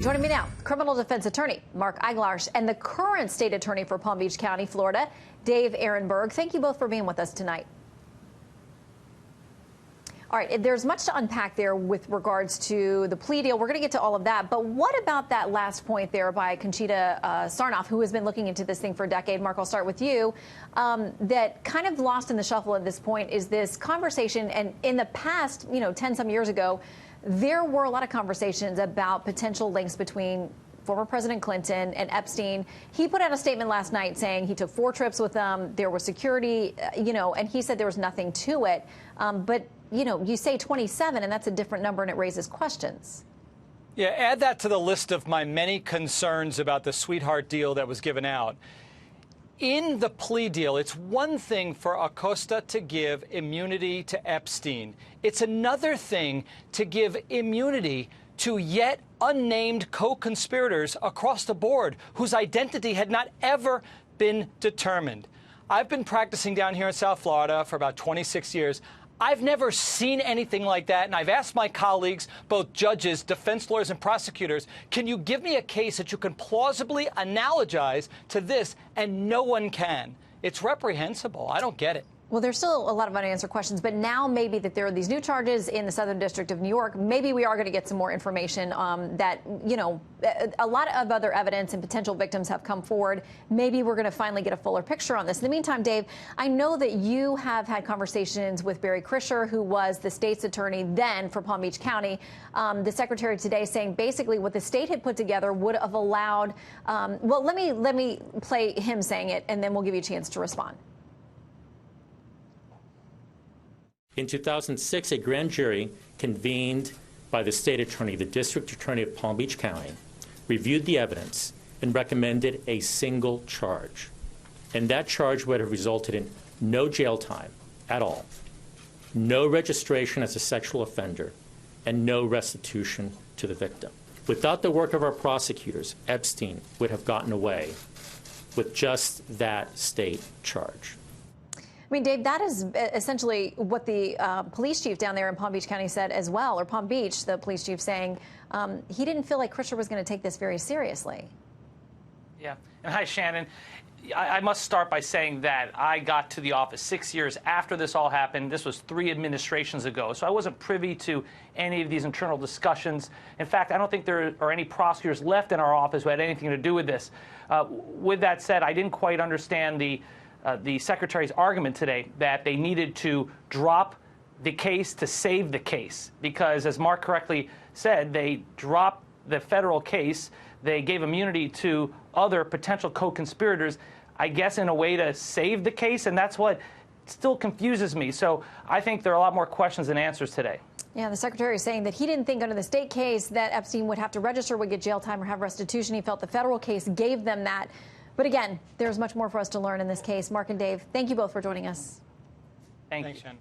Joining me now, criminal defense attorney Mark Eiglarsh and the current state attorney for Palm Beach County, Florida, Dave Aronberg. Thank you both for being with us tonight. All right, there's much to unpack there with regards to the plea deal. We're going to get to all of that. But what about that last point there by Conchita Sarnoff, who has been looking into this thing for a decade? Mark, I'll start with you. That kind of lost in the shuffle at this point is this conversation. And in the past, 10 some years ago, there were a lot of conversations about potential links between former President Clinton and Epstein. He put out a statement last night saying he took 4 trips with them. There was security, and he said there was nothing to it. But you say 27, and that's a different number, and it raises questions. Yeah, add that to the list of my many concerns about the sweetheart deal that was given out. In the plea deal, it's one thing for Acosta to give immunity to Epstein. It's another thing to give immunity to yet unnamed co-conspirators across the board whose identity had not ever been determined. I've been practicing down here in South Florida for about 26 years. I've never seen anything like that, and I've asked my colleagues, both judges, defense lawyers, and prosecutors, can you give me a case that you can plausibly analogize to this? And no one can. It's reprehensible. I don't get it. Well, there's still a lot of unanswered questions, but now maybe that there are these new charges in the Southern District of New York, maybe we are going to get some more information that, a lot of other evidence and potential victims have come forward. Maybe we're going to finally get a fuller picture on this. In the meantime, Dave, I know that you have had conversations with Barry Krischer, who was the state's attorney then for Palm Beach County. The secretary today saying basically what the state had put together would have allowed, well, let me play him saying it, and then we'll give you a chance to respond. In 2006, a grand jury convened by the state attorney, the district attorney of Palm Beach County, reviewed the evidence and recommended a single charge. And that charge would have resulted in no jail time at all, no registration as a sexual offender, and no restitution to the victim. Without the work of our prosecutors, Epstein would have gotten away with just that state charge. I mean, Dave, that is essentially what the police chief down there in Palm Beach County said as well, or Palm Beach, the police chief saying he didn't feel like Krischer was going to take this very seriously. Yeah. And hi, Shannon. I must start by saying that I got to the office 6 years after this all happened. This was 3 administrations ago, so I wasn't privy to any of these internal discussions. In fact, I don't think there are any prosecutors left in our office who had anything to do with this. With that said, I didn't quite understand the secretary's argument today that they needed to drop the case to save the case, because as Mark correctly said, they dropped the federal case. They gave immunity to other potential co-conspirators, I guess in a way to save the case, and that's what still confuses me. So I think there are a lot more questions than answers today. Yeah, the secretary is saying that he didn't think under the state case that Epstein would have to register, would get jail time, or have restitution. He felt the federal case gave them that. But again, there's much more for us to learn in this case. Mark and Dave, thank you both for joining us. Thanks, Shannon.